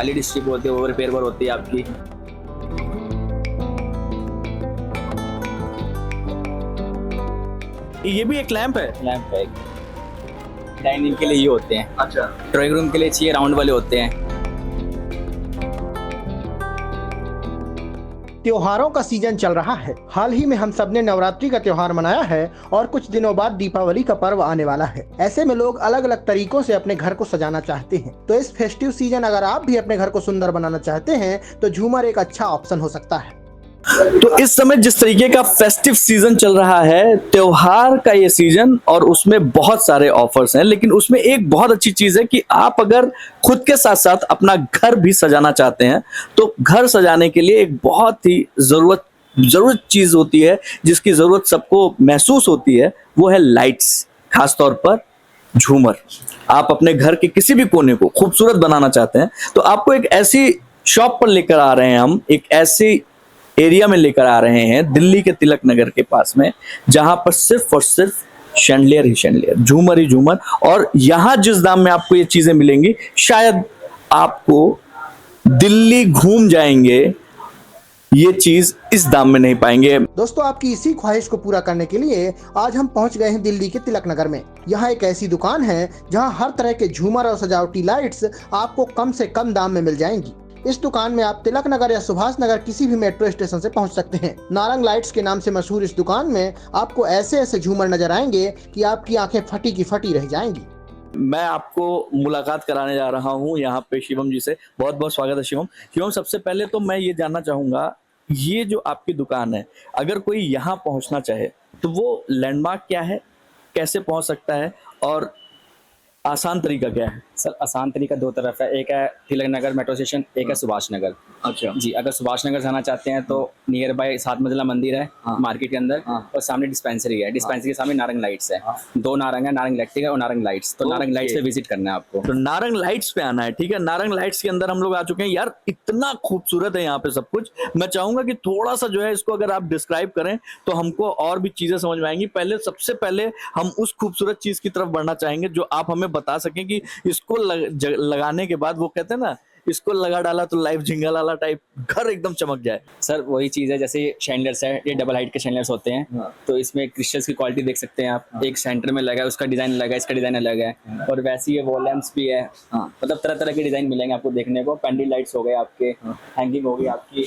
LED strip होती है, वो रिपेयरेबल होती है आपकी। ये भी एक लैंप है। लैंप है, डाइनिंग के लिए ये होते हैं। अच्छा, ड्राइंग रूम के लिए चाहिए राउंड वाले होते हैं। त्योहारों का सीजन चल रहा है। हाल ही में हम सबने नवरात्रि का त्योहार मनाया है और कुछ दिनों बाद दीपावली का पर्व आने वाला है। ऐसे में लोग अलग अलग तरीकों से अपने घर को सजाना चाहते हैं। तो इस फेस्टिव सीजन अगर आप भी अपने घर को सुंदर बनाना चाहते हैं तो झूमर एक अच्छा ऑप्शन हो सकता है। तो इस समय जिस तरीके का फेस्टिव सीजन चल रहा है, त्योहार का ये सीजन, और उसमें बहुत सारे ऑफर्स हैं, लेकिन उसमें एक बहुत अच्छी चीज है कि आप अगर खुद के साथ साथ अपना घर भी सजाना चाहते हैं तो घर सजाने के लिए एक बहुत ही जरूरत चीज होती है, जिसकी जरूरत सबको महसूस होती है, वो है लाइट्स, खासतौर पर झूमर। आप अपने घर के किसी भी कोने को खूबसूरत बनाना चाहते हैं तो आपको एक ऐसी शॉप पर लेकर आ रहे हैं हम, एक ऐसी एरिया में लेकर आ रहे हैं दिल्ली के तिलक नगर के पास में, जहां पर सिर्फ और सिर्फ शैंडलियर ही शैंडलियर, झूमर ही झूमर। और यहां जिस दाम में आपको ये चीजें मिलेंगी, शायद आपको दिल्ली घूम जाएंगे ये चीज इस दाम में नहीं पाएंगे। दोस्तों, आपकी इसी ख्वाहिश को पूरा करने के लिए आज हम पहुंच गए हैं दिल्ली के तिलक नगर में। यहाँ एक ऐसी दुकान है जहाँ हर तरह के झूमर और सजावटी लाइट्स आपको कम से कम दाम में मिल जाएंगी। इस दुकान में आप तिलक नगर या सुभाष नगर किसी भी मेट्रो स्टेशन से पहुंच सकते हैं। नारंग लाइट्स के नाम से मशहूर इस दुकान में आपको ऐसे ऐसे झूमर नजर आएंगे कि आपकी आंखें फटी की फटी रह जाएंगी। मैं आपको मुलाकात कराने जा रहा हूं यहाँ पे शिवम जी से। बहुत बहुत स्वागत है शिवम। शिवम, सबसे पहले तो मैं ये जानना चाहूंगा, ये जो आपकी दुकान है, अगर कोई यहाँ पहुंचना चाहे तो वो लैंडमार्क क्या है, कैसे पहुंच सकता है, और आसान तरीका क्या है? सर आसान तरीका दो तरफ है, एक है तिलक नगर मेट्रो स्टेशन, एक है सुभाष नगर। अच्छा जी, अगर सुभाष नगर जाना चाहते हैं तो नियर बाय 7 मंजिला मंदिर है मार्केट के अंदर, और सामने डिस्पेंसरी है। डिस्पेंसरी के सामने नारंग लाइट्स है। दो नारंग है, नारंग इलेक्ट्रिक है और नारंग लाइट्स। तो नारंग लाइट्स पे विजिट करना है आपको। तो नारंग लाइट्स पे आना है, ठीक है। नारंग लाइट्स के अंदर हम लोग आ चुके हैं। यार इतना खूबसूरत है यहाँ पे सब कुछ। मैं चाहूंगा कि थोड़ा सा जो है इसको अगर आप डिस्क्राइब करें तो हमको और भी चीजें समझ में आएंगी। सबसे पहले हम उस खूबसूरत चीज की तरफ बढ़ना चाहेंगे जो आप हमें बता सकें कि इसको लगाने के बाद, वो कहते हैं ना, इसको लगा डाला तो लाइफ झिंगालाला टाइप घर एकदम चमक जाए। सर वही चीज़ है, जैसे शैंडलर्स है, ये डबल हाइट के शैंडलर्स होते हैं। तो इसमें क्रिस्टल्स की क्वालिटी देख सकते हैं आप। एक सेंटर में लगा है, उसका डिजाइन अलग है, इसका डिजाइन अलग है। और वैसे ये वॉल लैंप्स भी है। मतलब तरह तरह के डिजाइन मिलेंगे आपको देखने को। पेंडल लाइट्स हो गए आपके, हैंगिंग हो गई आपकी,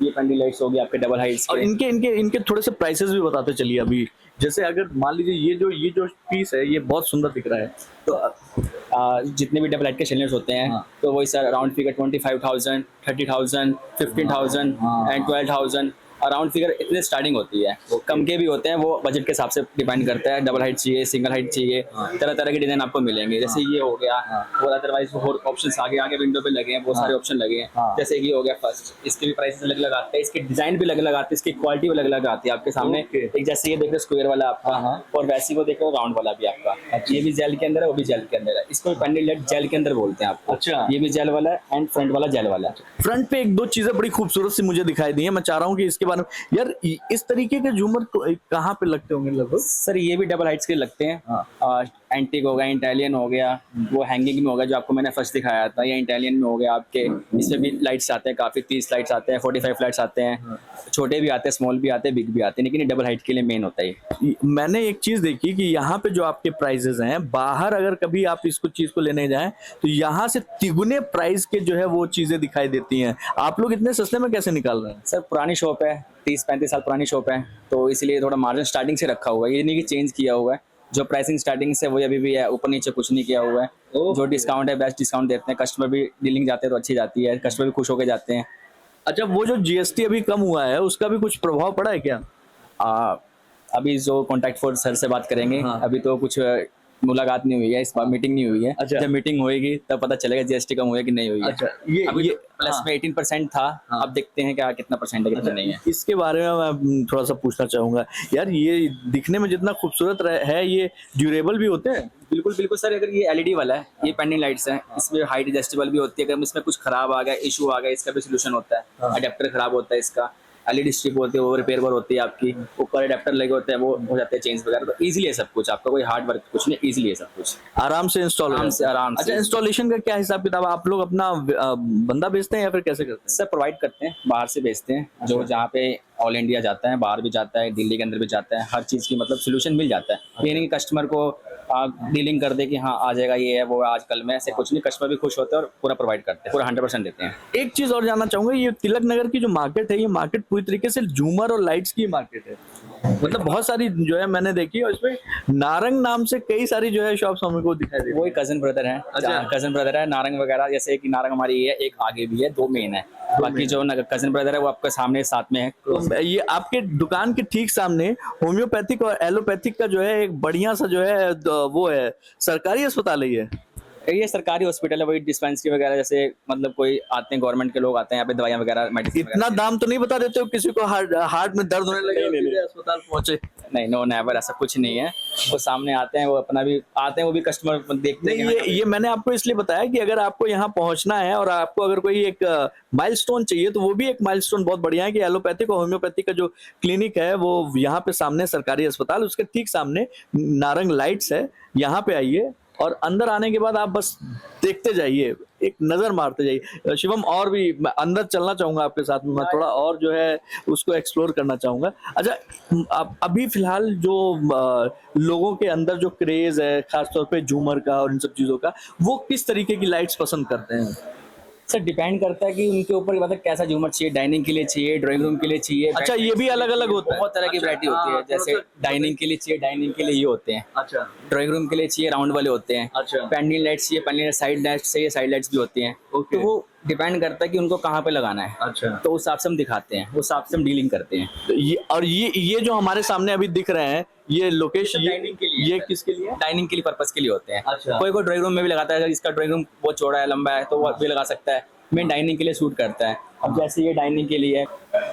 ये पेंडल लाइट्स हो गई आपके डबल हाइट्स और इनके इनके इनके थोड़े से प्राइसेस भी बताते चलिए अभी। जैसे अगर मान लीजिए ये जो पीस है ये बहुत सुंदर दिख रहा है, तो जितने भी डबल हाइट के शैंडलर्स होते हैं तो वही sir around figure 25,000, 30,000, 15,000 and 12,000 around figure इतने स्टार्टिंग होती है। कम के भी होते हैं, वो बजट के हिसाब से डिपेंड करता है। डबल हाइट चाहिए, सिंगल हाइट चाहिए, तरह तरह के डिजाइन आपको मिलेंगे। जैसे ये हो गया, और अदरवाइज और ऑप्शंस आगे आगे विंडो पे लगे हैं, बहुत सारे ऑप्शन लगे हैं। जैसे ये हो गया फर्स्ट, इसके भी प्राइसेस अलग अलग आते हैं, इसके डिजाइन भी अलग अलग आते हैं, इसकी क्वालिटी भी अलग अलग आती है आपके सामने। एक जैसे ये देख रहे स्क्वायर वाला आपका, और वैसे वो देख रहे हो राउंड वाला भी आपका। ये भी जेल के अंदर है, वो भी जेल के अंदर है। इसको पेंडल लाइट जेल के अंदर बोलते हैं आपको। अच्छा, ये भी जेल वाला है एंड फ्रंट वाला जेल वाला है। फ्रंट पे एक दो चीजें बड़ी खूबसूरत सी मुझे दिखाई दी है। मैं चाह रहा हूँ कि इसके बारे में, यार इस तरीके के झूमर कहाँ पे लगते होंगे लगभग? सर ये भी डबल हाइट्स के लगते हैं। एंटीक हो गया, इटालियन हो गया, वो हैंगिंग में हो गया जो आपको मैंने फर्स्ट दिखाया था, या इटालियन में हो गया आपके। इसमें भी लाइट्स आते हैं काफ़ी, 30 लाइट्स आते हैं, 45 लाइट्स आते हैं। छोटे भी आते हैं, स्मॉल भी आते हैं, बिग भी आते हैं, लेकिन ये डबल हाइट के लिए मेन होता है। मैंने एक चीज देखी कि यहाँ पे जो आपके प्राइजेस हैं, बाहर अगर कभी आप इसको चीज को लेने जाएं तो यहाँ से तिगुने प्राइस के जो है वो चीजें दिखाई देती हैं। आप लोग इतने सस्ते में कैसे निकाल रहे हैं? सर पुरानी शॉप है, 30-35 साल पुरानी शॉप है, तो इसलिए थोड़ा मार्जिन स्टार्टिंग से रखा हुआ है। ये नहीं कि चेंज किया हुआ है। जो प्राइसिंग स्टार्टिंग से वही अभी भी है, ऊपर नीचे कुछ नहीं किया हुआ है। जो डिस्काउंट है बेस्ट डिस्काउंट देते हैं। कस्टमर भी डीलिंग जाते हैं तो अच्छी जाती है, कस्टमर भी खुश होकर जाते हैं। अच्छा, वो जो जीएसटी अभी कम हुआ है उसका भी कुछ प्रभाव पड़ा है क्या? अभी जो कॉन्टैक्ट फोर्स सर से बात करेंगे। अभी तो कुछ मुलाकात नहीं हुई है, इस बार मीटिंग नहीं हुई है। अच्छा। जब मीटिंग होएगी तब पता चलेगा जीएसटी कम हुई है कि नहीं हुई है। अच्छा, अभी ये प्लस में 18% था। अब देखते हैं क्या कितना परसेंट है, कितना नहीं है। इसके बारे में मैं थोड़ा सा पूछना चाहूंगा। यार ये दिखने में जितना खूबसूरत है, ये ड्यूरेबल भी होते हैं? बिल्कुल बिल्कुल सर। अगर ये एलईडी वाला है, ये पेंडिंग लाइट्स हैं, इसमें हाइट एडजस्टेबल भी होती है। अगर इसमें कुछ खराब आ गया, इशू आ गया, इसका भी सोल्यूशन होता है। अडेप्टर खराब होता है इसका, एलईडी स्ट्रिप होती है वो रिपेयरेबल होती है आपकी, ऊपर अडेप्टर लगे होते हैं वो हो जाते हैं चेंज वगैरह, तो इजीली है सब कुछ, आपका कोई हार्ड वर्क कुछ नहीं, इजीली है सब कुछ, आराम से इंस्टॉल आराम से। अच्छा, इंस्टॉलेशन का क्या हिसाब किताब, आप लोग अपना बंदा भेजते हैं या फिर कैसे करते हैं? सब प्रोवाइड करते हैं, बाहर से भेजते हैं, जो जहाँ पे ऑल इंडिया जाता है, बाहर भी जाता है, दिल्ली के अंदर भी जाता है, हर चीज़ की मतलब सोल्यूशन मिल जाता है। ये नहीं कि कस्टमर को डीलिंग कर दे कि हाँ आ जाएगा ये है वो है, आज कल में, ऐसे कुछ नहीं, कस्टमर भी खुश होते हैं और पूरा प्रोवाइड करते हैं, पूरा 100% देते हैं। एक चीज और जानना चाहूंगा, ये तिलक नगर की जो मार्केट है, ये मार्केट पूरी तरीके से झूमर और लाइट्स की मार्केट है, मतलब बहुत सारी जो है मैंने देखी, और इसमें नारंग नाम से कई सारी जो है शॉप्स हमें को दिखाई दे रही है। वही कजन ब्रदर है, अच्छा। कजन ब्रदर है, नारंग वगैरह, जैसे कि नारंग हमारी है, एक आगे भी है, 2 मेन है, बाकी जो कजन ब्रदर है वो आपके सामने साथ में है। तो ये आपके दुकान के ठीक सामने होम्योपैथिक और एलोपैथिक का जो है एक बढ़िया सा जो है वो है, सरकारी अस्पताल है ये। ये सरकारी हॉस्पिटल है, वही डिस्पेंसरी वगैरह, जैसे मतलब कोई आते हैं गवर्नमेंट के लोग आते हैं यहाँ पे दवाइयाँ वगैरह मेडिसिन इतना दाम तो नहीं बता देते हो किसी को हार्ट में दर्द होने लगे नहीं। अस्पताल पहुंचे? नहीं, नो नेवर, ऐसा कुछ नहीं है, वो सामने आते हैं, वो अपना भी आते हैं, वो भी कस्टमर देखते नहीं, हैं। ये मैंने आपको इसलिए बताया कि अगर आपको यहाँ पहुंचना है और आपको अगर कोई एक माइलस्टोन चाहिए, तो वो भी एक माइलस्टोन बहुत बढ़िया है कि एलोपैथिक और होम्योपैथिक का जो क्लिनिक है वो यहाँ पे सामने सरकारी अस्पताल, उसके ठीक सामने नारंग लाइट्स है, यहाँ पे आइए और अंदर आने के बाद आप बस देखते जाइए, एक नजर मारते जाइए। शिवम, और भी मैं अंदर चलना चाहूंगा आपके साथ में, मैं थोड़ा और जो है उसको एक्सप्लोर करना चाहूंगा। अच्छा, अभी फिलहाल जो लोगों के अंदर जो क्रेज है खासतौर पे झूमर का और इन सब चीजों का, वो किस तरीके की लाइट्स पसंद करते हैं? सर डिपेंड करता है कि उनके ऊपर मतलब कैसा झूमर चाहिए, डाइनिंग के लिए चाहिए, ड्राइंग रूम के लिए चाहिए। अच्छा, ये भी अलग अलग होता है? बहुत तरह की वैरायटी होती है, जैसे डाइनिंग के लिए चाहिए, डाइनिंग के लिए ये होते हैं। अच्छा, ड्राइंग रूम के लिए चाहिए, राउंड वाले होते हैं। अच्छा। पेंडिल लाइट्स चाहिए, पेंडिल साइड लाइट्स चाहिए, साइड लाइट्स भी होती हैं। ओके। तो वो डिपेंड करता है कि उनको कहाँ पे लगाना है। अच्छा। तो उस हिसाब से हम दिखाते हैं, उस हिसाब से हम डीलिंग करते हैं। तो ये जो हमारे सामने अभी दिख रहे हैं, ये लोकेशन डाइनिंग के लिए, ये किसके लिए? डाइनिंग के लिए पर्पस के लिए होते हैं। अच्छा। कोई कोई ड्राइंग रूम में भी लगाता है, अगर इसका ड्राइंग रूम बहुत चौड़ा है, लंबा है, तो वो भी लगा सकता है। मेन डाइनिंग के लिए सूट करता है। अब जैसे ये डाइनिंग के लिए,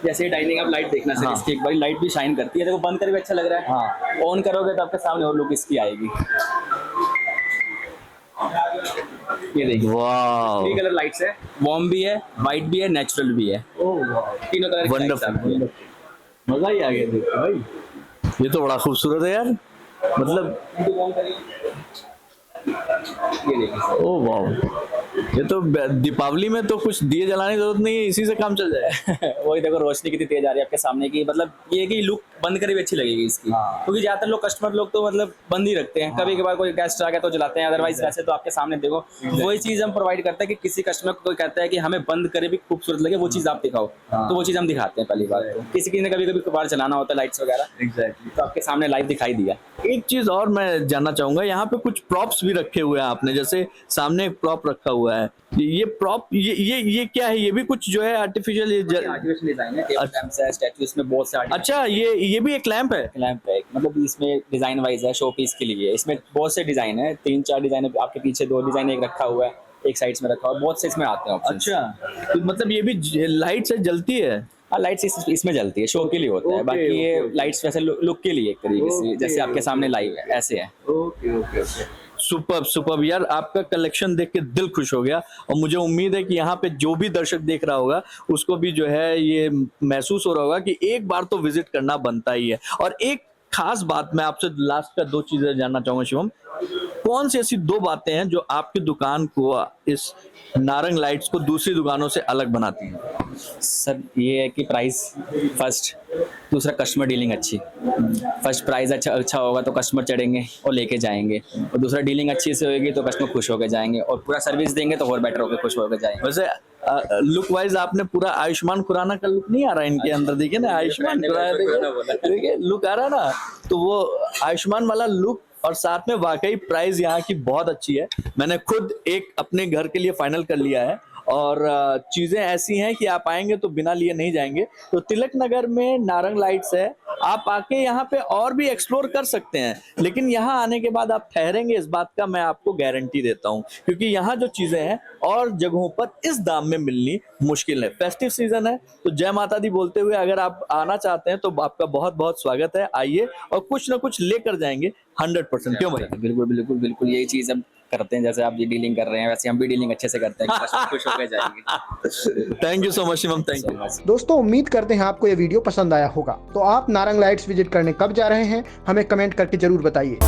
जैसे ये डाइनिंग, आप लाइट देखना सर, हाँ। इसकी एक बार लाइट भी शाइन करती है, देखो बंद करके भी अच्छा लग रहा है। हाँ। ऑन करोगे तो आपके सामने और लुक इसकी आएगी। ये देखिए, वाह, 3 कलर लाइट्स है, वार्म भी है, वाइट भी है, नेचुरल भी है, तीनों कलर की lights आपको है। मजा ही आ गया देख के भाई, ये तो बड़ा खूबसूरत है यार, मतलब ये देखिए, ओ वाह, ये तो दीपावली में तो कुछ दिए जलाने की जरूरत नहीं है, इसी से काम चल जाए। वही देखो रोशनी कितनी तेज आ रही है आपके सामने की, मतलब ये कि लुक बंद करी भी अच्छी लगेगी इसकी। हाँ। क्योंकि ज्यादातर लोग कस्टमर लोग तो मतलब बंद ही रखते हैं, कभी कभार कोई गेस्ट आ गया तो जलाते हैं, अदरवाइज वैसे तो आपके सामने देखो। वही चीज हम प्रोवाइड करते हैं कि किसी कस्टमर को कोई कहता है कि हमें बंद करे भी खूबसूरत लगे, वो चीज आप दिखाओ, तो वो चीज हम दिखाते हैं पहली बार। तो किसी ने कभी कभी बार चलाना होता है लाइट्स वगैरह, एग्जैक्टली। तो आपके सामने लाइव दिखाई दिया। एक चीज और मैं जानना चाहूंगा, यहाँ पे कुछ प्रॉप्स भी रखे हुए हैं आपने, जैसे सामने एक प्रॉप रखा हुआ है, ये प्रॉप ये क्या है? ये भी कुछ जो है आर्टिफिशियल आर्टिफिशियल डिजाइन है, टेबल लैंप्स है, स्टैचूज में बहुत से अच्छा, ये भी एक लैंप है? लैंप है, मतलब इसमें डिजाइन वाइज है, शो पीस के लिए। इसमें बहुत से डिजाइन है, 3-4 डिजाइन है, आपके पीछे 2 डिजाइन एक रखा हुआ है, एक साइड्स में रखा हुआ है, बहुत से इसमें आते हैं ऑप्शंस। अच्छा, तो मतलब ये भी लाइट से जलती है? हाँ, लाइट्स इसमें जलती है, शो के लिए होता है। ओके, बाकी ये ओके। लाइट्स वैसे लुक के लिए एक तरीके से, ओके, जैसे आपके सामने लाइव है ऐसे है। ओके ओके ओके, सुपर यार, आपका कलेक्शन देख के दिल खुश हो गया, और मुझे उम्मीद है कि यहाँ पे जो भी दर्शक देख रहा होगा उसको भी जो है ये महसूस हो रहा होगा कि एक बार तो विजिट करना बनता ही है। और एक खास बात मैं आपसे लास्ट का 2 चीजें जानना चाहूंगा शिवम, कौन सी ऐसी 2 बातें हैं जो आपकी दुकान को, इस नारंग लाइट्स को दूसरी दुकानों से अलग बनाती हैं? सर ये है कि प्राइस फर्स्ट, दूसरा कस्टमर डीलिंग अच्छी। फर्स्ट प्राइस अच्छा होगा तो कस्टमर चढ़ेंगे और लेके जाएंगे, और दूसरा डीलिंग अच्छी से होगी तो कस्टमर खुश होकर जाएंगे, और पूरा सर्विस देंगे तो और बेटर होकर खुश होकर जाएंगे। वैसे लुक वाइज आपने पूरा आयुष्मान खुराना का लुक नहीं आ रहा है इनके अंदर, देखिए ना, आयुष्मान खुराना, देखिए लुक आ रहा है ना, तो वो आयुष्मान वाला लुक, और साथ में वाकई प्राइस यहाँ की बहुत अच्छी है। मैंने खुद एक अपने घर के लिए फाइनल कर लिया है, और चीजें ऐसी हैं कि आप आएंगे तो बिना लिए नहीं जाएंगे। तो तिलक नगर में नारंग लाइट्स है, आप आके यहाँ पे और भी एक्सप्लोर कर सकते हैं, लेकिन यहाँ आने के बाद आप ठहरेंगे, इस बात का मैं आपको गारंटी देता हूँ, क्योंकि यहाँ जो चीजें हैं और जगहों पर इस दाम में मिलनी मुश्किल है। फेस्टिव सीजन है, तो जय माता दी बोलते हुए अगर आप आना चाहते हैं तो आपका बहुत बहुत स्वागत है, आइए और कुछ ना कुछ लेकर जाएंगे 100%। क्यों भाई? बिल्कुल बिल्कुल बिल्कुल, यही चीज हम करते हैं, जैसे आप ये डीलिंग कर रहे हैं वैसे हम भी डीलिंग अच्छे से करते हैं, कस्टमर खुश होकर जाएंगे। Thank you so much Shivam, thank you. दोस्तों उम्मीद करते हैं आपको ये वीडियो पसंद आया होगा। तो आप नारंग लाइट्स विजिट करने कब जा रहे हैं हमें कमेंट करके जरूर बताइए।